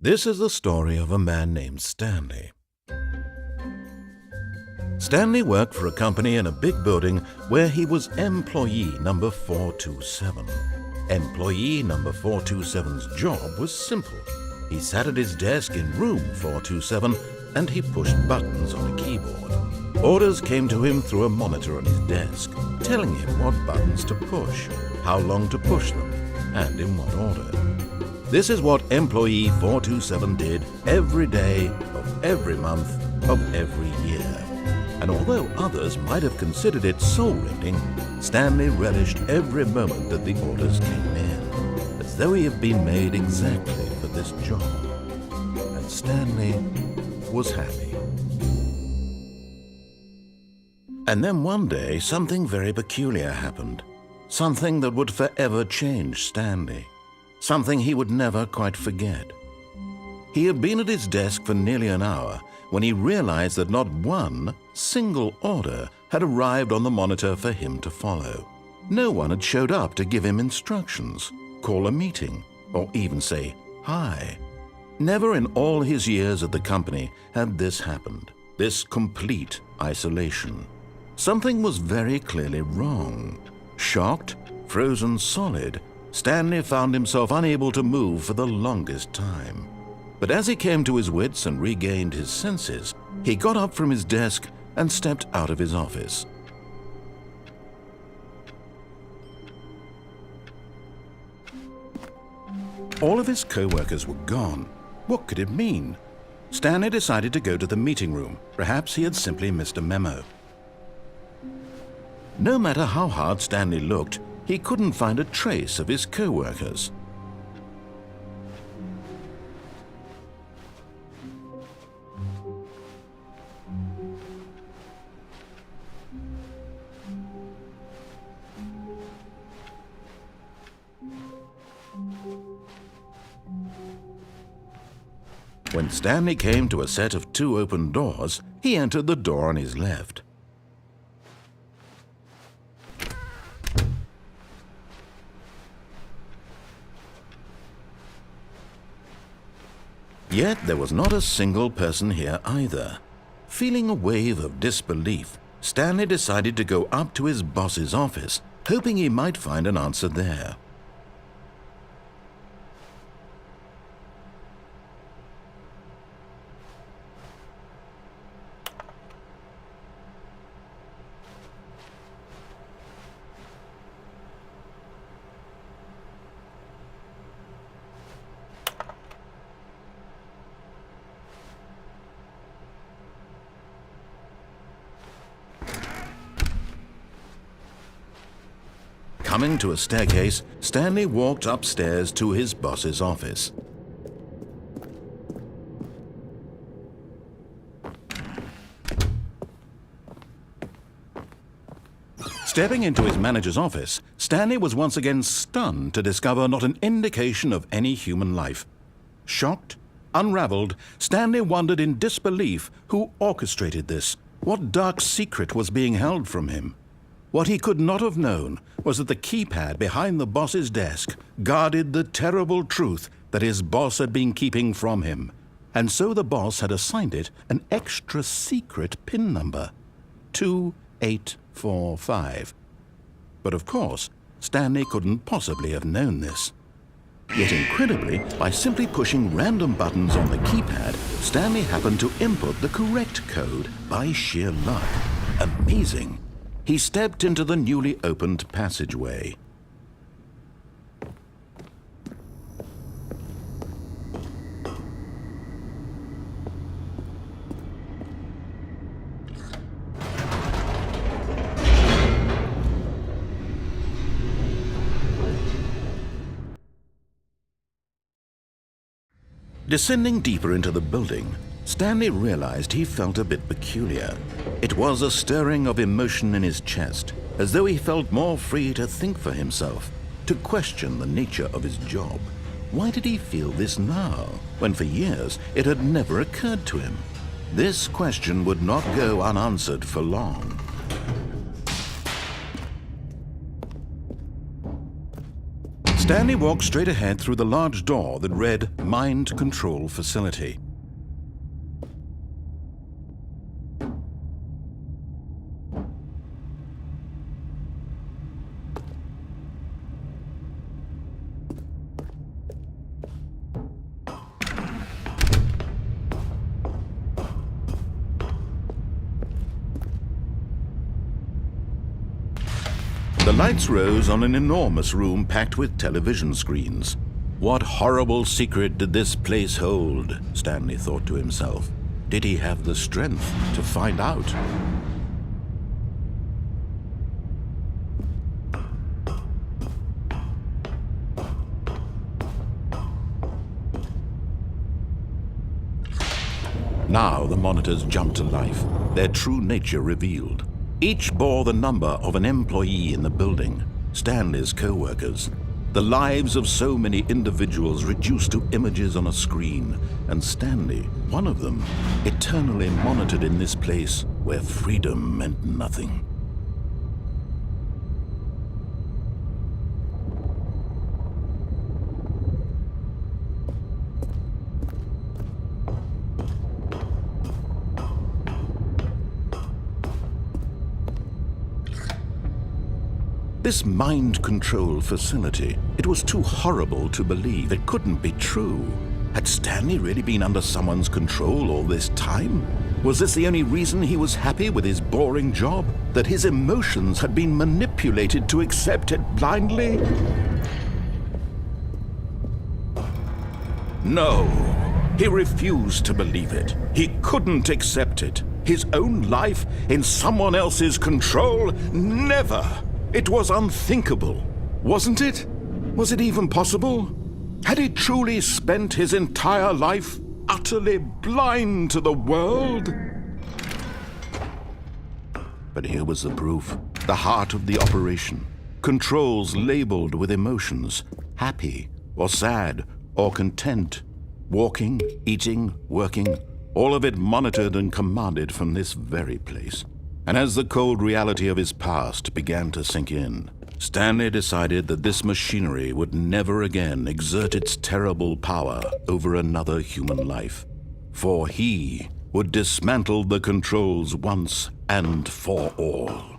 This is the story of a man named Stanley. Stanley worked for a company in a big building where he was employee number 427. Employee number 427's job was simple. He sat at his desk in room 427 and he pushed buttons on a keyboard. Orders came to him through a monitor on his desk, telling him what buttons to push, how long to push them, and in what order. This is what employee 427 did every day of every month of every year. And although others might have considered it soul-rending, Stanley relished every moment that the orders came in, as though he had been made exactly for this job. And Stanley was happy. And then one day, something very peculiar happened. Something that would forever change Stanley. Something he would never quite forget. He had been at his desk for nearly an hour when he realized that not one single order had arrived on the monitor for him to follow. No one had showed up to give him instructions, call a meeting, or even say hi. Never in all his years at the company had this happened, this complete isolation. Something was very clearly wrong. Shocked, frozen solid, Stanley found himself unable to move for the longest time. But as he came to his wits and regained his senses, he got up from his desk and stepped out of his office. All of his co-workers were gone. What could it mean? Stanley decided to go to the meeting room. Perhaps he had simply missed a memo. No matter how hard Stanley looked, he couldn't find a trace of his co-workers. When Stanley came to a set of 2 open doors, he entered the door on his left. Yet there was not a single person here either. Feeling a wave of disbelief, Stanley decided to go up to his boss's office, hoping he might find an answer there. Coming to a staircase, Stanley walked upstairs to his boss's office. Stepping into his manager's office, Stanley was once again stunned to discover not an indication of any human life. Shocked, unraveled, Stanley wondered in disbelief who orchestrated this. What dark secret was being held from him? What he could not have known was that the keypad behind the boss's desk guarded the terrible truth that his boss had been keeping from him. And so the boss had assigned it an extra secret PIN number, 2845. But of course, Stanley couldn't possibly have known this. Yet incredibly, by simply pushing random buttons on the keypad, Stanley happened to input the correct code by sheer luck. Amazing. He stepped into the newly opened passageway. Descending deeper into the building, Stanley realized he felt a bit peculiar. It was a stirring of emotion in his chest, as though he felt more free to think for himself, to question the nature of his job. Why did he feel this now, when for years it had never occurred to him? This question would not go unanswered for long. Stanley walked straight ahead through the large door that read Mind Control Facility. The lights rose on an enormous room packed with television screens. What horrible secret did this place hold? Stanley thought to himself. Did he have the strength to find out? Now the monitors jumped to life, their true nature revealed. Each bore the number of an employee in the building, Stanley's co-workers. The lives of so many individuals reduced to images on a screen, and Stanley, one of them, eternally monitored in this place where freedom meant nothing. This mind control facility, it was too horrible to believe. It couldn't be true. Had Stanley really been under someone's control all this time? Was this the only reason he was happy with his boring job? That his emotions had been manipulated to accept it blindly? No, he refused to believe it. He couldn't accept it. His own life in someone else's control? Never! It was unthinkable, wasn't it? Was it even possible? Had he truly spent his entire life utterly blind to the world? But here was the proof, the heart of the operation. Controls labeled with emotions, happy or sad or content. Walking, eating, working, all of it monitored and commanded from this very place. And as the cold reality of his past began to sink in, Stanley decided that this machinery would never again exert its terrible power over another human life. For he would dismantle the controls once and for all.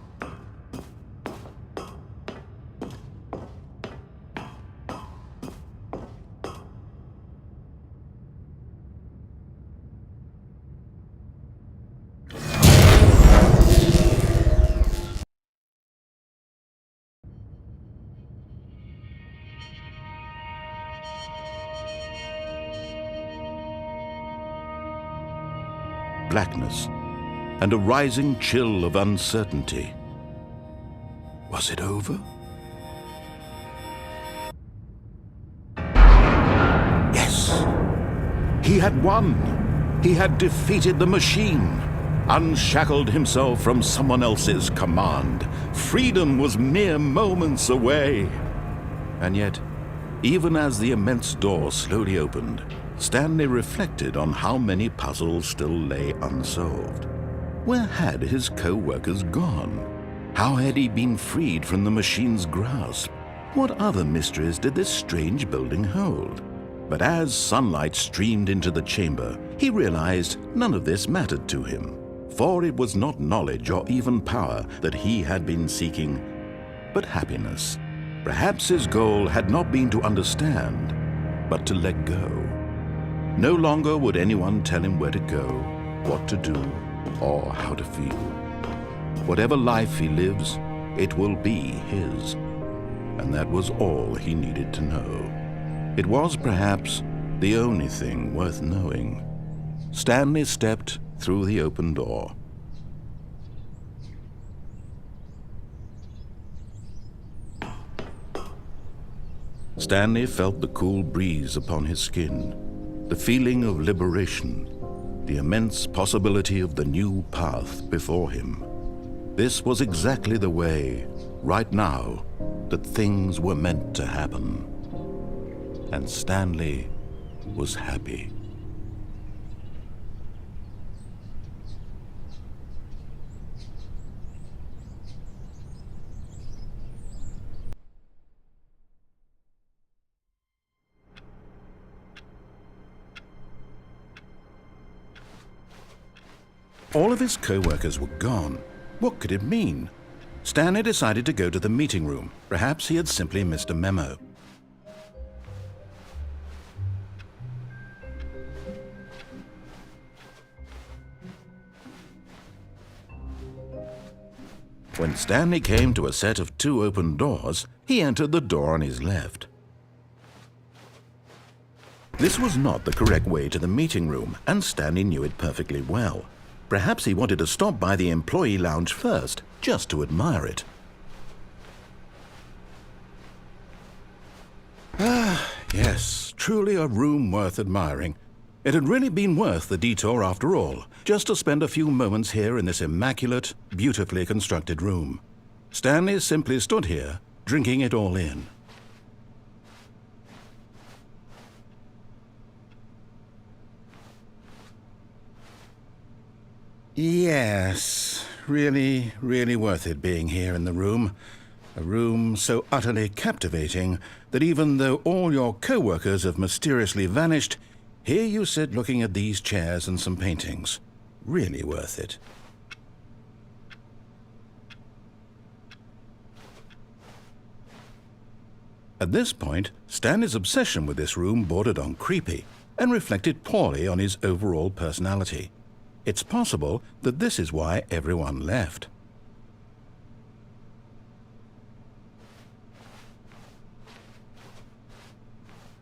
Blackness, and a rising chill of uncertainty. Was it over? Yes! He had won! He had defeated the machine, unshackled himself from someone else's command. Freedom was mere moments away. And yet, even as the immense door slowly opened, Stanley reflected on how many puzzles still lay unsolved. Where had his co-workers gone? How had he been freed from the machine's grasp? What other mysteries did this strange building hold? But as sunlight streamed into the chamber, he realized none of this mattered to him, for it was not knowledge or even power that he had been seeking, but happiness. Perhaps his goal had not been to understand, but to let go. No longer would anyone tell him where to go, what to do, or how to feel. Whatever life he lives, it will be his. And that was all he needed to know. It was perhaps the only thing worth knowing. Stanley stepped through the open door. Stanley felt the cool breeze upon his skin. The feeling of liberation, the immense possibility of the new path before him. This was exactly the way, right now, that things were meant to happen. And Stanley was happy. All of his co-workers were gone. What could it mean? Stanley decided to go to the meeting room. Perhaps he had simply missed a memo. When Stanley came to a set of 2 open doors, he entered the door on his left. This was not the correct way to the meeting room, and Stanley knew it perfectly well. Perhaps he wanted to stop by the employee lounge first, just to admire it. Ah, yes, truly a room worth admiring. It had really been worth the detour after all, just to spend a few moments here in this immaculate, beautifully constructed room. Stanley simply stood here, drinking it all in. Yes, really, really worth it being here in the room. A room so utterly captivating that even though all your co-workers have mysteriously vanished, here you sit looking at these chairs and some paintings. Really worth it. At this point, Stanley's obsession with this room bordered on creepy and reflected poorly on his overall personality. It's possible that this is why everyone left.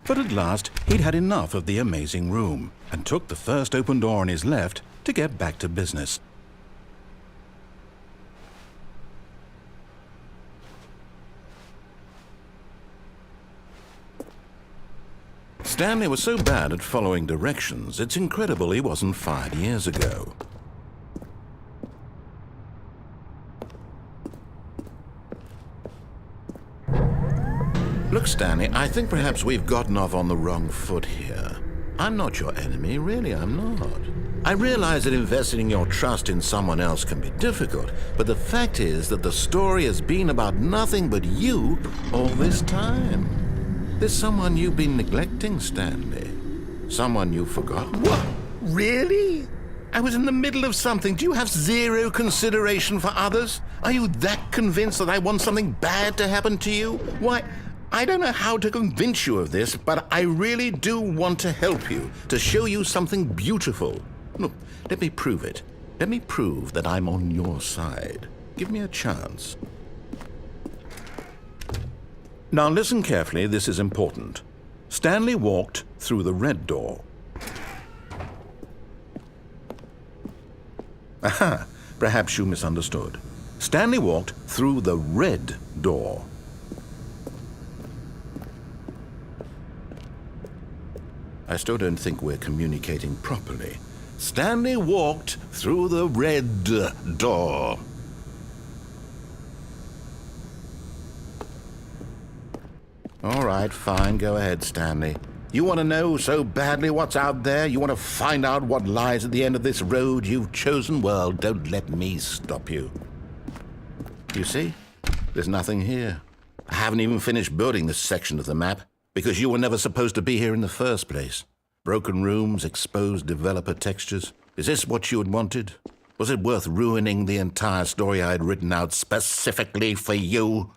But at last, he'd had enough of the amazing room and took the first open door on his left to get back to business. Stanley was so bad at following directions, it's incredible he wasn't fired years ago. Look, Stanley, I think perhaps we've gotten off on the wrong foot here. I'm not your enemy, really, I'm not. I realize that investing your trust in someone else can be difficult, but the fact is that the story has been about nothing but you all this time. There's someone you've been neglecting, Stanley. Someone you've forgotten. What? Really? I was in the middle of something. Do you have zero consideration for others? Are you that convinced that I want something bad to happen to you? Why, I don't know how to convince you of this, but I really do want to help you, to show you something beautiful. Look, let me prove it. Let me prove that I'm on your side. Give me a chance. Now listen carefully, this is important. Stanley walked through the red door. Aha, perhaps you misunderstood. Stanley walked through the red door. I still don't think we're communicating properly. Stanley walked through the red door. All right, fine, go ahead, Stanley. You want to know so badly what's out there? You want to find out what lies at the end of this road you've chosen? Well, don't let me stop you. You see? There's nothing here. I haven't even finished building this section of the map, because you were never supposed to be here in the first place. Broken rooms, exposed developer textures. Is this what you had wanted? Was it worth ruining the entire story I had written out specifically for you?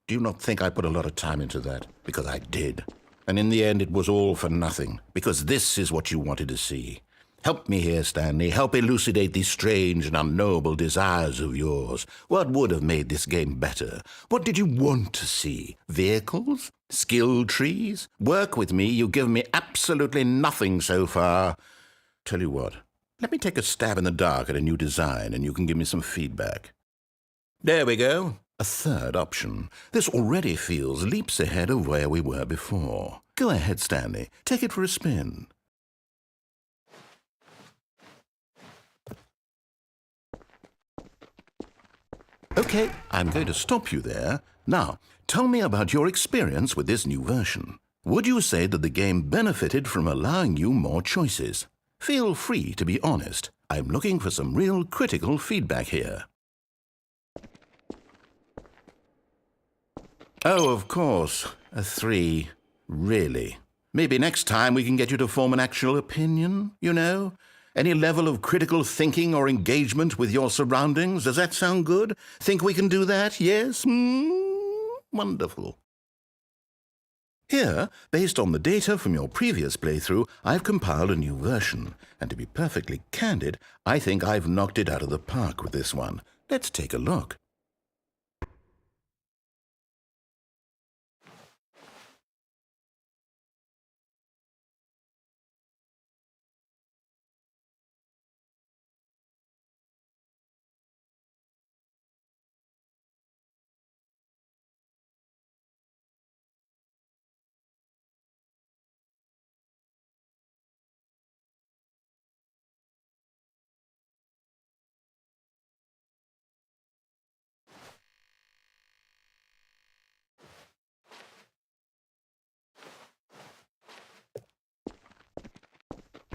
Do you not think I put a lot of time into that? Because I did. And in the end, it was all for nothing. Because this is what you wanted to see. Help me here, Stanley. Help elucidate these strange and unknowable desires of yours. What would have made this game better? What did you want to see? Vehicles? Skill trees? Work with me. You've given me absolutely nothing so far. Tell you what. Let me take a stab in the dark at a new design, and you can give me some feedback. There we go. A third option. This already feels leaps ahead of where we were before. Go ahead, Stanley. Take it for a spin. Okay, I'm going to stop you there. Now, tell me about your experience with this new version. Would you say that the game benefited from allowing you more choices? Feel free to be honest. I'm looking for some real critical feedback here. Oh, of course. A 3. Really. Maybe next time we can get you to form an actual opinion, you know? Any level of critical thinking or engagement with your surroundings? Does that sound good? Think we can do that? Yes? Wonderful. Here, based on the data from your previous playthrough, I've compiled a new version. And to be perfectly candid, I think I've knocked it out of the park with this one. Let's take a look.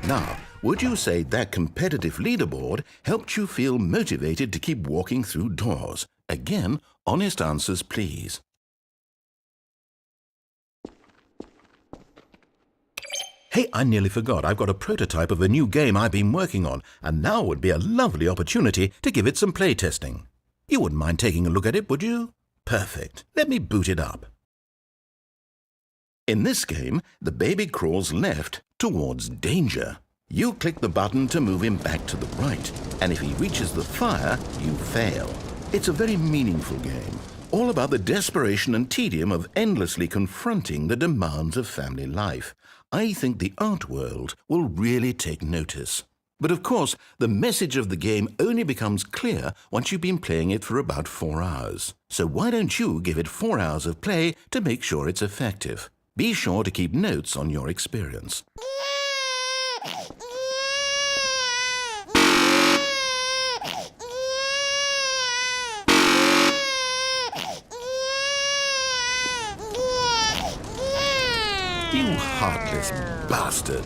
Now, would you say that competitive leaderboard helped you feel motivated to keep walking through doors? Again, honest answers, please. Hey, I nearly forgot. I've got a prototype of a new game I've been working on, and now would be a lovely opportunity to give it some playtesting. You wouldn't mind taking a look at it, would you? Perfect. Let me boot it up. In this game, the baby crawls left towards danger. You click the button to move him back to the right, and if he reaches the fire, you fail. It's a very meaningful game, all about the desperation and tedium of endlessly confronting the demands of family life. I think the art world will really take notice. But of course, the message of the game only becomes clear once you've been playing it for about 4 hours. So why don't you give it 4 hours of play to make sure it's effective? Be sure to keep notes on your experience. You heartless bastard!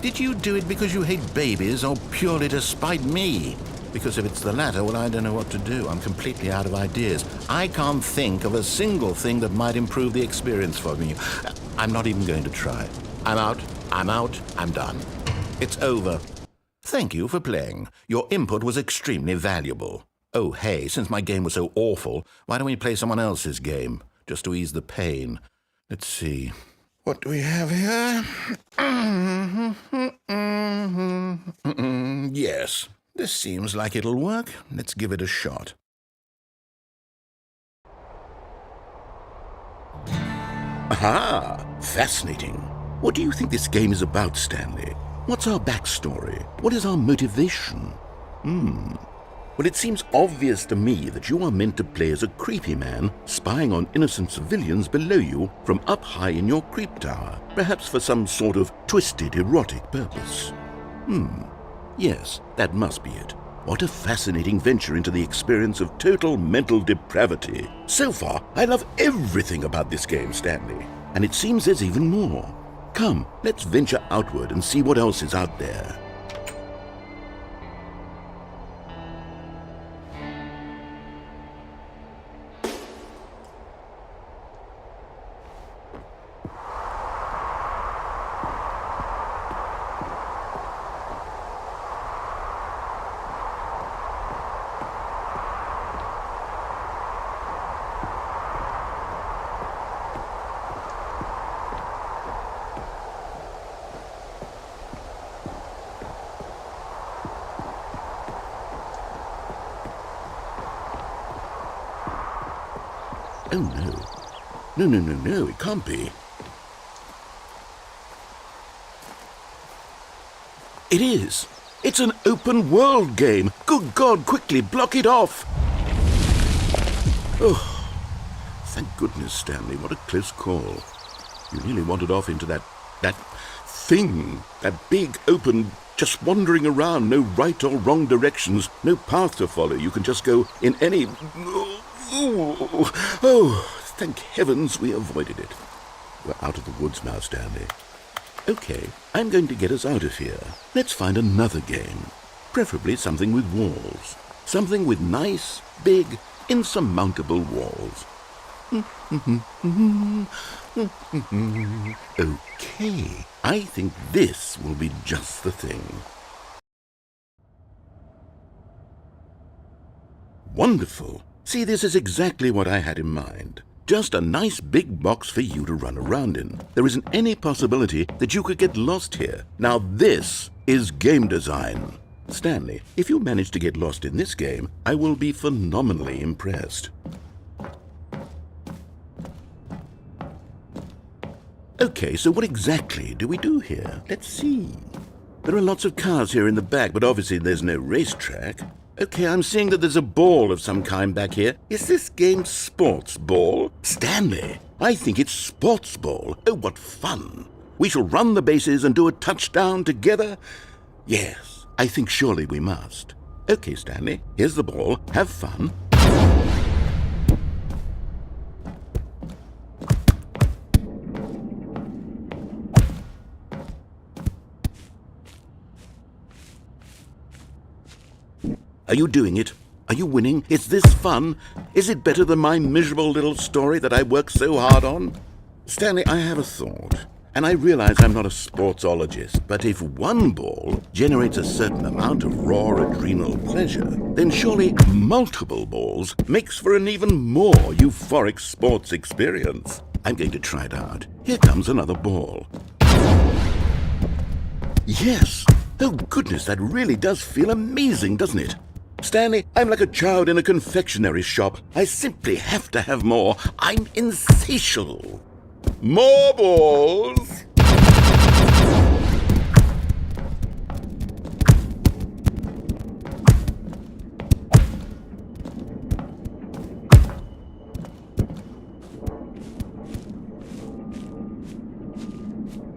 Did you do it because you hate babies or purely to spite me? Because if it's the latter, well, I don't know what to do. I'm completely out of ideas. I can't think of a single thing that might improve the experience for me. I'm not even going to try. I'm out, I'm done. It's over. Thank you for playing. Your input was extremely valuable. Oh, hey, since my game was so awful, why don't we play someone else's game, just to ease the pain? Let's see. What do we have here? Yes, this seems like it'll work. Let's give it a shot. Aha! Fascinating. What do you think this game is about, Stanley? What's our backstory? What is our motivation? Well, it seems obvious to me that you are meant to play as a creepy man spying on innocent civilians below you from up high in your creep tower, perhaps for some sort of twisted erotic purpose. Yes, that must be it. What a fascinating venture into the experience of total mental depravity. So far, I love everything about this game, Stanley. And it seems there's even more. Come, let's venture outward and see what else is out there. Oh, no. No, it can't be. It is. It's an open world game. Good God, quickly, block it off. Oh, thank goodness, Stanley. What a close call. You nearly wandered off into that thing, that big, open, just wandering around, no right or wrong directions, no path to follow. You can just go in any... Oh, thank heavens we avoided it. We're out of the woods now, Stanley. Okay, I'm going to get us out of here. Let's find another game. Preferably something with walls. Something with nice, big, insurmountable walls. Okay, I think this will be just the thing. wonderful. See, this is exactly what I had in mind. Just a nice big box for you to run around in. There isn't any possibility that you could get lost here. Now this is game design. Stanley, if you manage to get lost in this game, I will be phenomenally impressed. Okay, so what exactly do we do here? Let's see. There are lots of cars here in the back, but obviously there's no racetrack. Okay, I'm seeing that there's a ball of some kind back here. Is this game sports ball? Stanley, I think it's sports ball. Oh, what fun. We shall run the bases and do a touchdown together? Yes, I think surely we must. Okay, Stanley, here's the ball. Have fun. Are you doing it? Are you winning? Is this fun? Is it better than my miserable little story that I worked so hard on? Stanley, I have a thought, and I realize I'm not a sportsologist, but if one ball generates a certain amount of raw adrenal pleasure, then surely multiple balls makes for an even more euphoric sports experience. I'm going to try it out. Here comes another ball. Yes! Oh goodness, that really does feel amazing, doesn't it? Stanley, I'm like a child in a confectionery shop. I simply have to have more. I'm insatiable. More balls!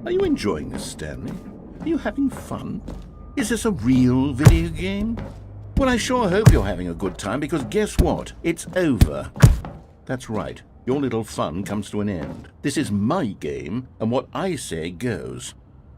Are you enjoying this, Stanley? Are you having fun? Is this a real video game? Well, I sure hope you're having a good time, because guess what? It's over. That's right. Your little fun comes to an end. This is my game, and what I say goes.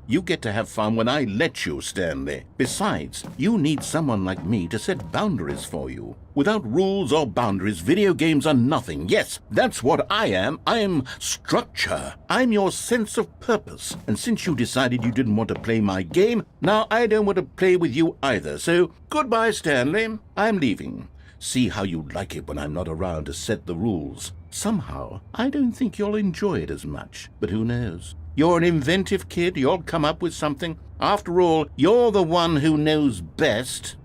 You get to have fun when I let you, Stanley. Besides, you need someone like me to set boundaries for you. Without rules or boundaries, video games are nothing. Yes, that's what I am. I'm structure. I'm your sense of purpose. And since you decided you didn't want to play my game, now I don't want to play with you either. So, goodbye, Stanley. I'm leaving. See how you like it when I'm not around to set the rules. Somehow, I don't think you'll enjoy it as much. But who knows? You're an inventive kid. You'll come up with something. After all, you're the one who knows best.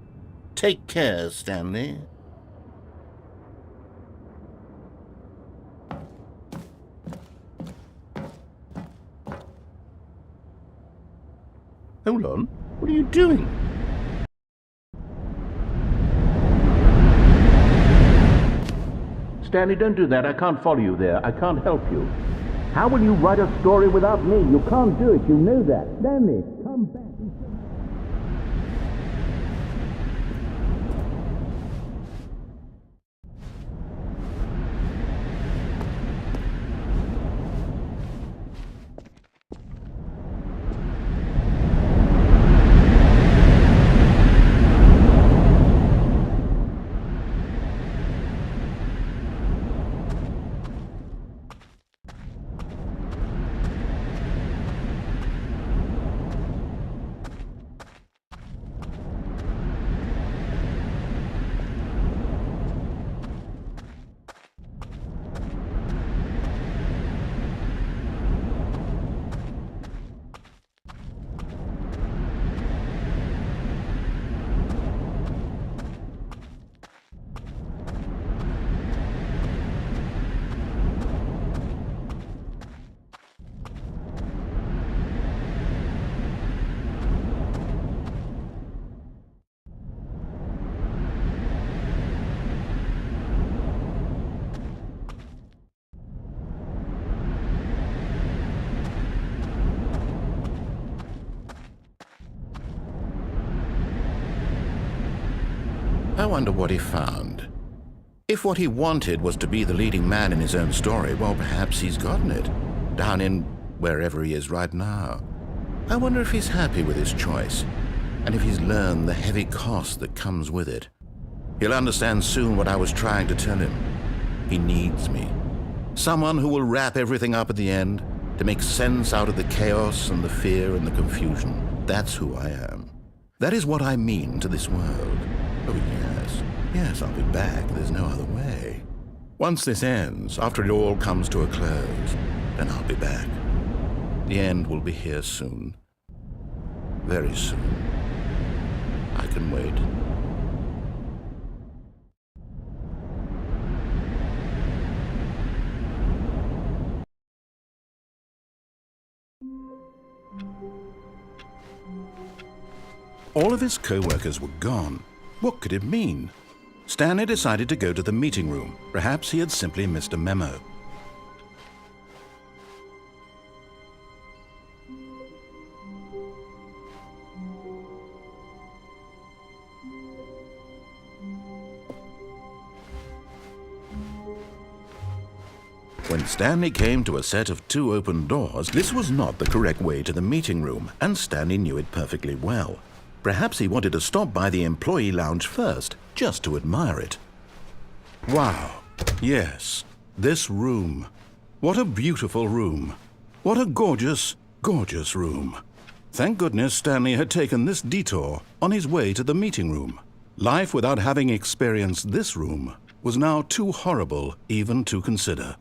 Take care, Stanley. Hold on. What are you doing? Stanley, don't do that. I can't follow you there. I can't help you. How will you write a story without me? You can't do it. You know that. Stanley, come back. I wonder what he found. If what he wanted was to be the leading man in his own story, well, perhaps he's gotten it, down in wherever he is right now. I wonder if he's happy with his choice, and if he's learned the heavy cost that comes with it. He'll understand soon what I was trying to tell him. He needs me. Someone who will wrap everything up at the end, to make sense out of the chaos and the fear and the confusion. That's who I am. That is what I mean to this world. Oh, yes. Yes, I'll be back. There's no other way. Once this ends, after it all comes to a close, then I'll be back. The end will be here soon. Very soon. I can wait. All of his co-workers were gone. What could it mean? Stanley decided to go to the meeting room. Perhaps he had simply missed a memo. When Stanley came to a set of 2 open doors, this was not the correct way to the meeting room, and Stanley knew it perfectly well. Perhaps he wanted to stop by the employee lounge first, just to admire it. Wow, yes, this room. What a beautiful room. What a gorgeous, gorgeous room. Thank goodness Stanley had taken this detour on his way to the meeting room. Life without having experienced this room was now too horrible even to consider.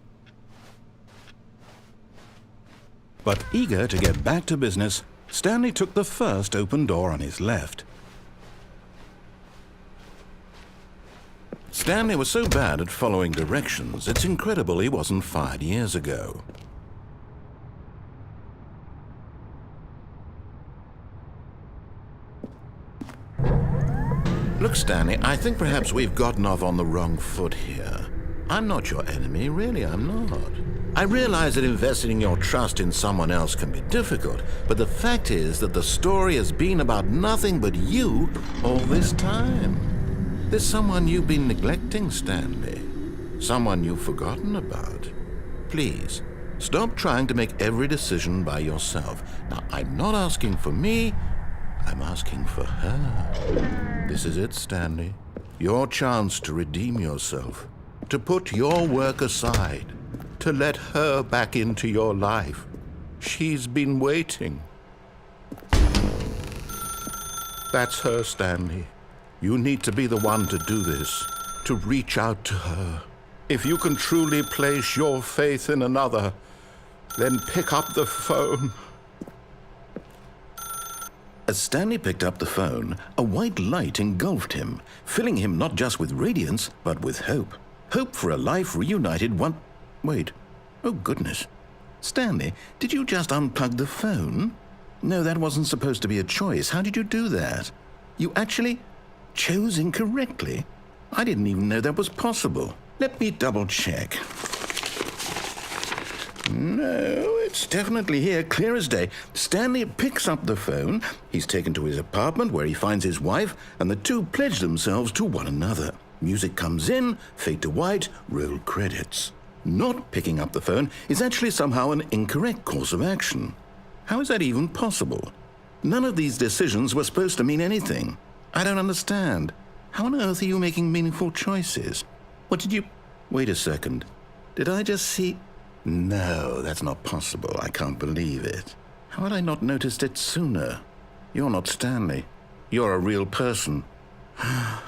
But eager to get back to business, Stanley took the first open door on his left. Stanley was so bad at following directions, it's incredible he wasn't fired years ago. Look, Stanley, I think perhaps we've gotten off on the wrong foot here. I'm not your enemy, really, I'm not. I realize that investing your trust in someone else can be difficult, but the fact is that the story has been about nothing but you all this time. There's someone you've been neglecting, Stanley. Someone you've forgotten about. Please, stop trying to make every decision by yourself. Now, I'm not asking for me, I'm asking for her. This is it, Stanley. Your chance to redeem yourself, to put your work aside, to let her back into your life. She's been waiting. That's her, Stanley. You need to be the one to do this, to reach out to her. If you can truly place your faith in another, then pick up the phone. As Stanley picked up the phone, a white light engulfed him, filling him not just with radiance, but with hope. Hope for a life reunited one... Wait. Oh, goodness. Stanley, did you just unplug the phone? No, that wasn't supposed to be a choice. How did you do that? You actually chose incorrectly? I didn't even know that was possible. Let me double-check. No, it's definitely here, clear as day. Stanley picks up the phone. He's taken to his apartment where he finds his wife, and the two pledge themselves to one another. Music comes in, fade to white, roll credits. Not picking up the phone is actually somehow an incorrect course of action. How is that even possible? None of these decisions were supposed to mean anything. I don't understand. How on earth are you making meaningful choices? What did you... Wait a second. Did I just see... No, that's not possible. I can't believe it. How had I not noticed it sooner? You're not Stanley. You're a real person. I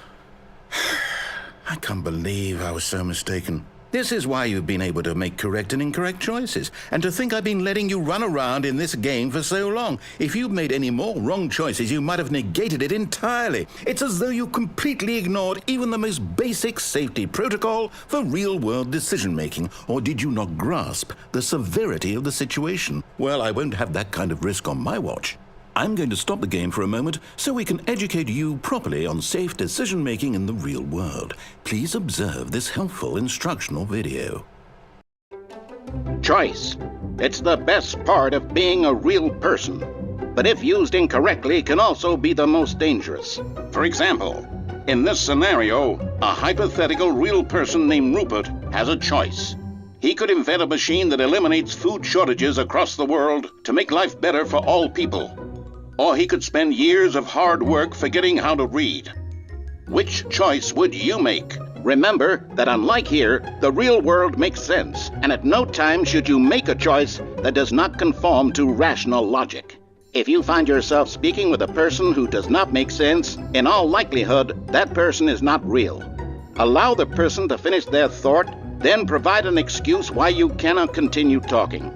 can't believe I was so mistaken. This is why you've been able to make correct and incorrect choices. And to think I've been letting you run around in this game for so long. If you'd made any more wrong choices, you might have negated it entirely. It's as though you completely ignored even the most basic safety protocol for real-world decision-making. Or did you not grasp the severity of the situation? Well, I won't have that kind of risk on my watch. I'm going to stop the game for a moment so we can educate you properly on safe decision-making in the real world. Please observe this helpful instructional video. Choice. It's the best part of being a real person, but if used incorrectly can also be the most dangerous. For example, in this scenario, a hypothetical real person named Rupert has a choice. He could invent a machine that eliminates food shortages across the world to make life better for all people. Or he could spend years of hard work forgetting how to read. Which choice would you make? Remember that unlike here, the real world makes sense, and at no time should you make a choice that does not conform to rational logic. If you find yourself speaking with a person who does not make sense, in all likelihood, that person is not real. Allow the person to finish their thought, then provide an excuse why you cannot continue talking.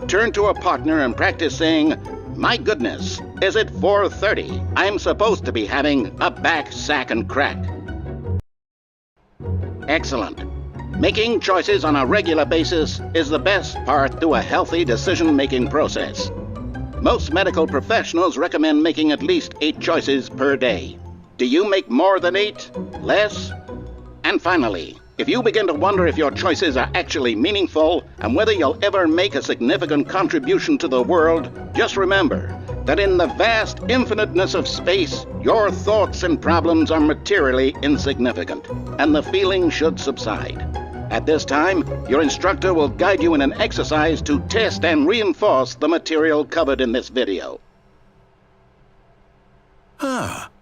Turn to a partner and practice saying, "My goodness, is it 4:30? I'm supposed to be having a back, sack, and crack." Excellent. Making choices on a regular basis is the best part to a healthy decision-making process. Most medical professionals recommend making at least 8 choices per day. Do you make more than 8? Less? And finally, if you begin to wonder if your choices are actually meaningful and whether you'll ever make a significant contribution to the world, just remember that in the vast infiniteness of space, your thoughts and problems are materially insignificant, and the feeling should subside. At this time, your instructor will guide you in an exercise to test and reinforce the material covered in this video.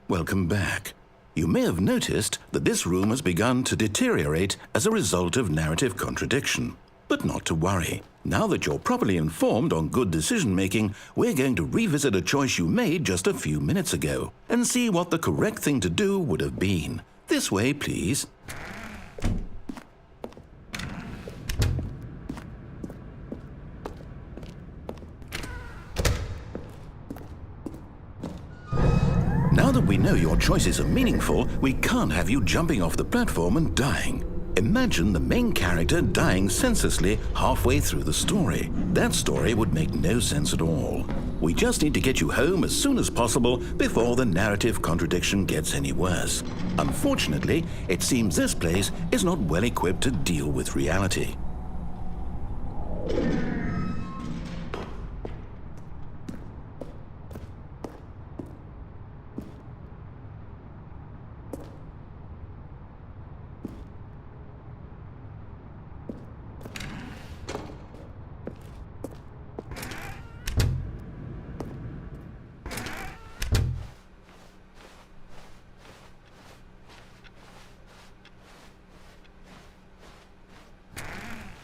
Welcome back. You may have noticed that this room has begun to deteriorate as a result of narrative contradiction. But not to worry. Now that you're properly informed on good decision-making, we're going to revisit a choice you made just a few minutes ago and see what the correct thing to do would have been. This way, please. Now that we know your choices are meaningful, we can't have you jumping off the platform and dying. Imagine the main character dying senselessly halfway through the story. That story would make no sense at all. We just need to get you home as soon as possible before the narrative contradiction gets any worse. Unfortunately, it seems this place is not well equipped to deal with reality.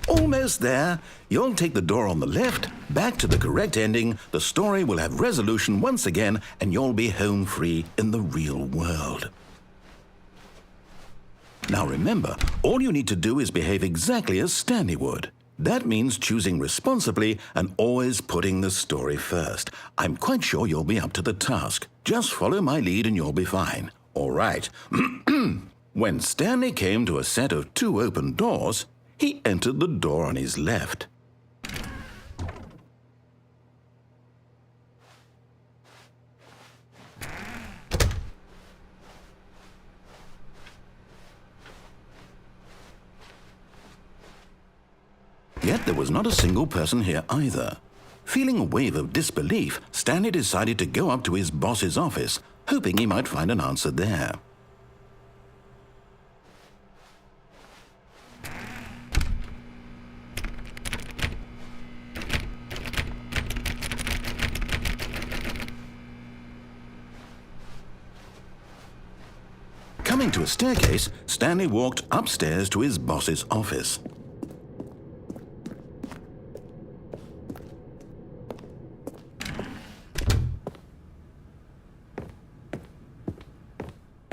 Almost there. You'll take the door on the left, back to the correct ending, the story will have resolution once again, and you'll be home free in the real world. Now remember, all you need to do is behave exactly as Stanley would. That means choosing responsibly and always putting the story first. I'm quite sure you'll be up to the task. Just follow my lead and you'll be fine. All right. When Stanley came to a set of 2 open doors, he entered the door on his left. Yet there was not a single person here either. Feeling a wave of disbelief, Stanley decided to go up to his boss's office, hoping he might find an answer there. Coming to a staircase, Stanley walked upstairs to his boss's office.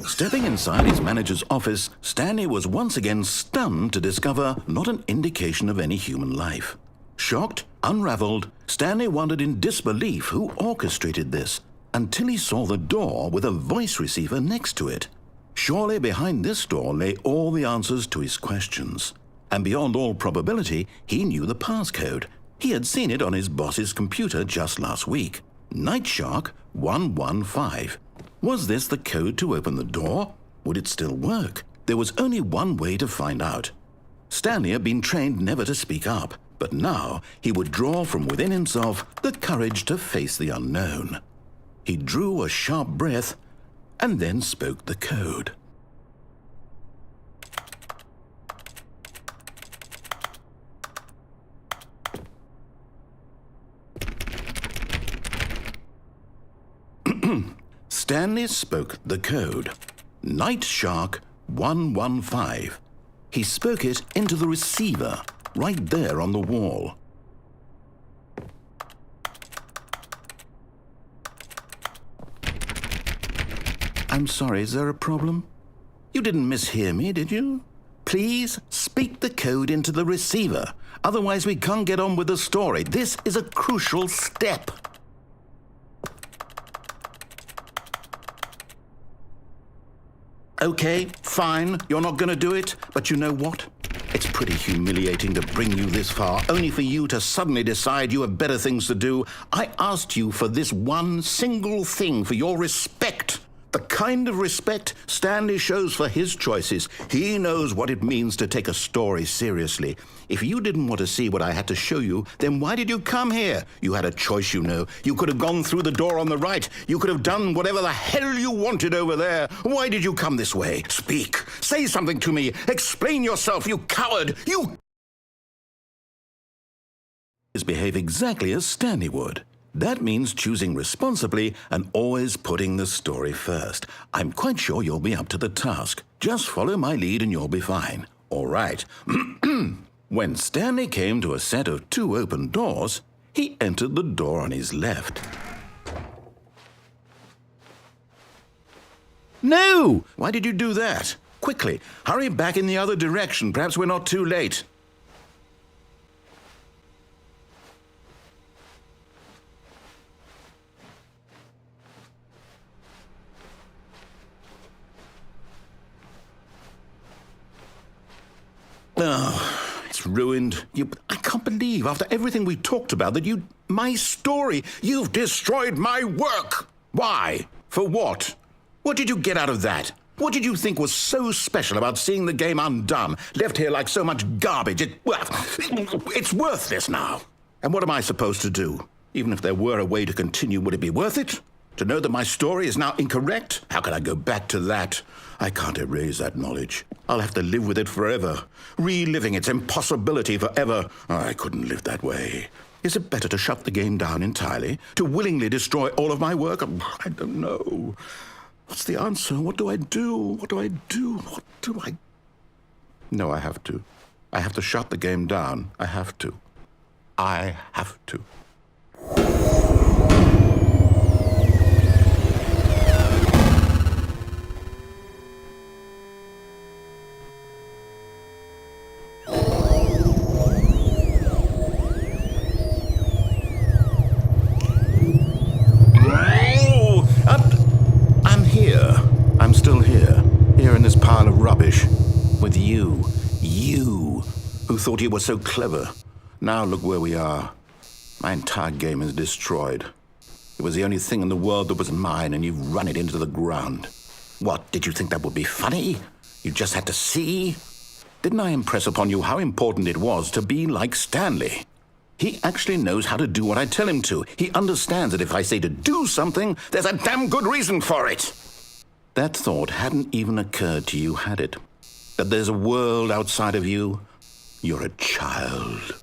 Stepping inside his manager's office, Stanley was once again stunned to discover not an indication of any human life. Shocked, unraveled, Stanley wondered in disbelief who orchestrated this, until he saw the door with a voice receiver next to it. Surely behind this door lay all the answers to his questions. And beyond all probability, he knew the passcode. He had seen it on his boss's computer just last week. Night Shark 115. Was this the code to open the door? Would it still work? There was only one way to find out. Stanley had been trained never to speak up, but now he would draw from within himself the courage to face the unknown. He drew a sharp breath and then spoke the code. Stanley spoke the code. Night Shark 115. He spoke it into the receiver, right there on the wall. I'm sorry, is there a problem? You didn't mishear me, did you? Please speak the code into the receiver. Otherwise, we can't get on with the story. This is a crucial step. Okay, fine, you're not going to do it, but you know what? It's pretty humiliating to bring you this far, only for you to suddenly decide you have better things to do. I asked you for this one single thing, for your respect. The kind of respect Stanley shows for his choices. He knows what it means to take a story seriously. If you didn't want to see what I had to show you, then why did you come here? You had a choice, you know. You could have gone through the door on the right. You could have done whatever the hell you wanted over there. Why did you come this way? Speak. Say something to me. Explain yourself, you coward. You behave exactly as Stanley would. That means choosing responsibly and always putting the story first. I'm quite sure you'll be up to the task. Just follow my lead and you'll be fine. All right. When Stanley came to a set of 2 open doors, he entered the door on his left. No! Why did you do that? Quickly, hurry back in the other direction. Perhaps we're not too late. Oh, it's ruined. I can't believe, after everything we talked about, that my story, you've destroyed my work. Why? For what? What did you get out of that? What did you think was so special about seeing the game undone, left here like so much garbage? It's worthless now. And what am I supposed to do? Even if there were a way to continue, would it be worth it? To know that my story is now incorrect? How can I go back to that? I can't erase that knowledge. I'll have to live with it forever, reliving its impossibility forever. I couldn't live that way. Is it better to shut the game down entirely? To willingly destroy all of my work? I don't know. What's the answer? What do I do? What do I do? What do I... No, I have to. I have to shut the game down. I have to. I have to. I'm still here in this pile of rubbish, with you who thought you were so clever. Now look where we are. My entire game is destroyed. It was the only thing in the world that was mine, and you've run it into the ground. What, did you think that would be funny? You just had to see? Didn't I impress upon you how important it was to be like Stanley? He actually knows how to do what I tell him to. He understands that if I say to do something, there's a damn good reason for it. That thought hadn't even occurred to you, had it? That there's a world outside of you? You're a child.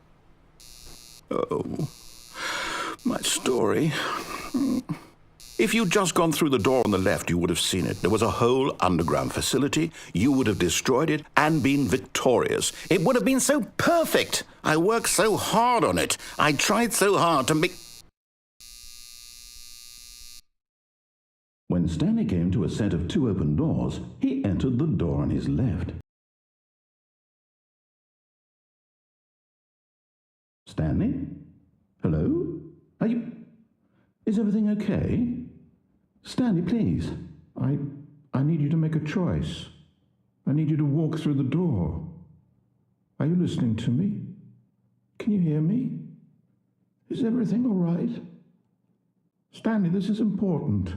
Oh, my story. If you'd just gone through the door on the left, you would have seen it. There was a whole underground facility. You would have destroyed it and been victorious. It would have been so perfect. I worked so hard on it. I tried so hard to make... When Stanley came to a set of 2 open doors, he entered the door on his left. Stanley? Hello? Is everything okay? Stanley, please. I need you to make a choice. I need you to walk through the door. Are you listening to me? Can you hear me? Is everything all right? Stanley, this is important.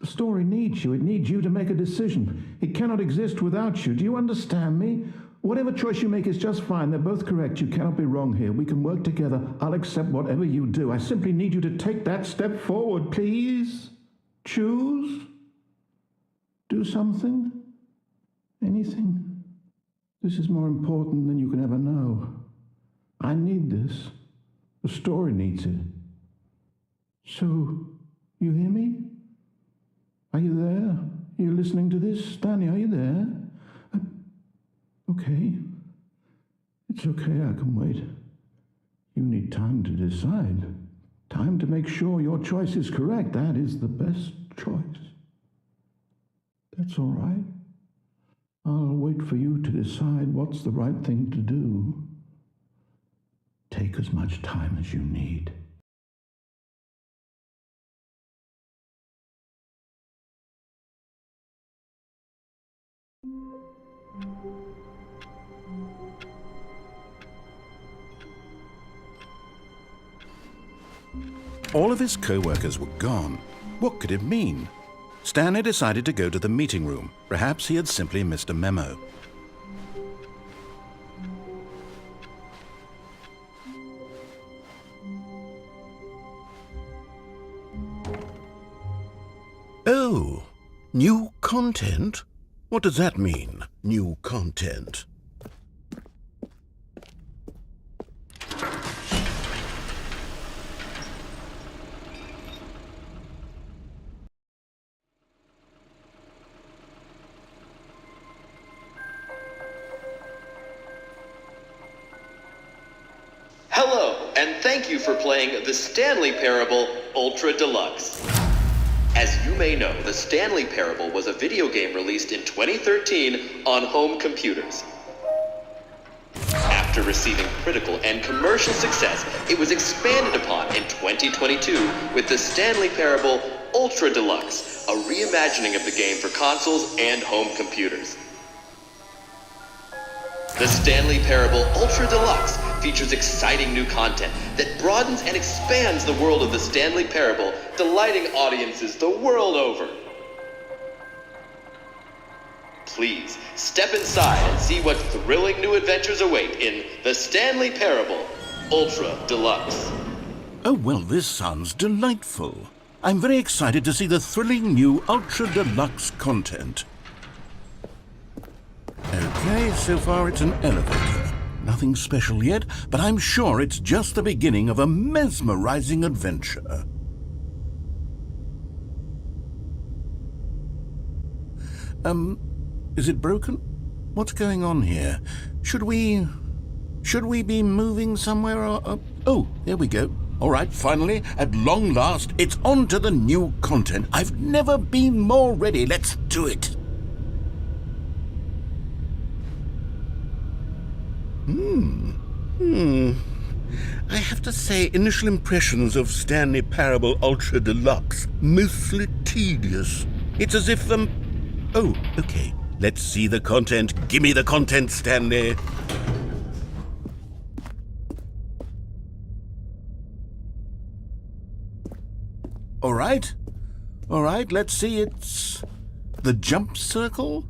The story needs you. It needs you to make a decision. It cannot exist without you. Do you understand me? Whatever choice you make is just fine. They're both correct. You cannot be wrong here. We can work together. I'll accept whatever you do. I simply need you to take that step forward, please. Choose. Do something. Anything. This is more important than you can ever know. I need this. The story needs it. So, you hear me? Are you there? Are you listening to this? Stanley, are you there? Okay. It's okay, I can wait. You need time to decide. Time to make sure your choice is correct. That is the best choice. That's all right. I'll wait for you to decide what's the right thing to do. Take as much time as you need. All of his co-workers were gone. What could it mean? Stanley decided to go to the meeting room. Perhaps he had simply missed a memo. Oh, new content? What does that mean, new content? Hello, and thank you for playing the Stanley Parable Ultra Deluxe. As you may know, the Stanley Parable was a video game released in 2013 on home computers. After receiving critical and commercial success, it was expanded upon in 2022 with the Stanley Parable Ultra Deluxe, a reimagining of the game for consoles and home computers. The Stanley Parable Ultra Deluxe features exciting new content that broadens and expands the world of the Stanley Parable, delighting audiences the world over. Please, step inside and see what thrilling new adventures await in the Stanley Parable Ultra Deluxe. Oh, well, this sounds delightful. I'm very excited to see the thrilling new Ultra Deluxe content. Okay, so far it's an elevator. Nothing special yet, but I'm sure it's just the beginning of a mesmerizing adventure. Is it broken? What's going on here? Should we be moving somewhere or... Oh, there we go. All right, finally, at long last, it's on to the new content. I've never been more ready. Let's do it. I have to say, initial impressions of Stanley Parable Ultra Deluxe, mostly tedious. It's as if Oh, okay. Let's see the content. Give me the content, Stanley. All right, let's see. It's the jump circle.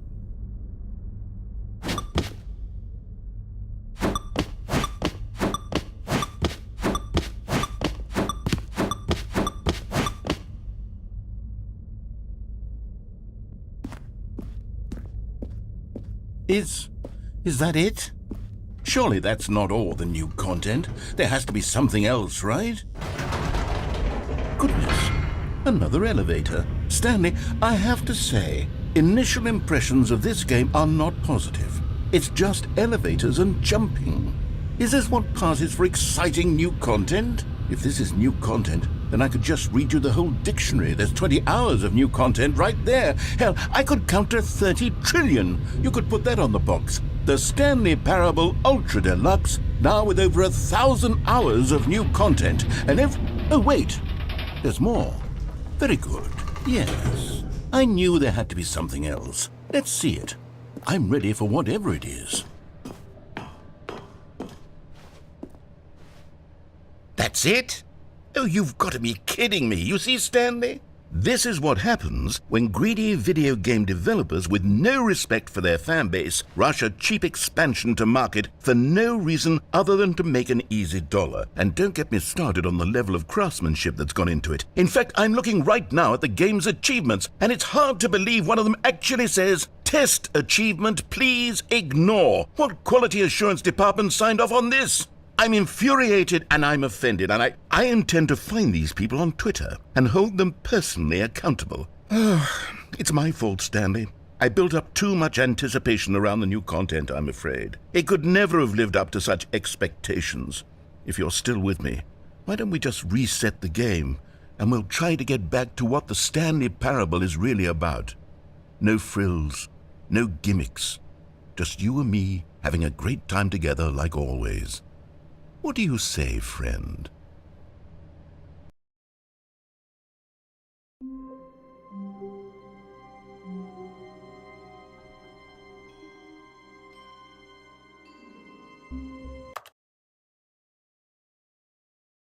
Is that it? Surely that's not all the new content. There has to be something else, right? Goodness, another elevator. Stanley, I have to say, initial impressions of this game are not positive. It's just elevators and jumping. Is this what passes for exciting new content? If this is new content, then I could just read you the whole dictionary. There's 20 hours of new content right there. Hell, I could count to 30 trillion. You could put that on the box. The Stanley Parable Ultra Deluxe, now with over 1,000 hours of new content. And oh, wait. There's more. Very good. Yes. I knew there had to be something else. Let's see it. I'm ready for whatever it is. That's it? Oh, you've got to be kidding me. You see, Stanley? This is what happens when greedy video game developers with no respect for their fan base rush a cheap expansion to market for no reason other than to make an easy dollar. And don't get me started on the level of craftsmanship that's gone into it. In fact, I'm looking right now at the game's achievements, and it's hard to believe one of them actually says, "Test achievement, please ignore." What quality assurance department signed off on this? I'm infuriated and I'm offended, and I intend to find these people on Twitter and hold them personally accountable. It's my fault, Stanley. I built up too much anticipation around the new content, I'm afraid. It could never have lived up to such expectations. If you're still with me, why don't we just reset the game and we'll try to get back to what the Stanley Parable is really about? No frills, no gimmicks. Just you and me having a great time together like always. What do you say, friend?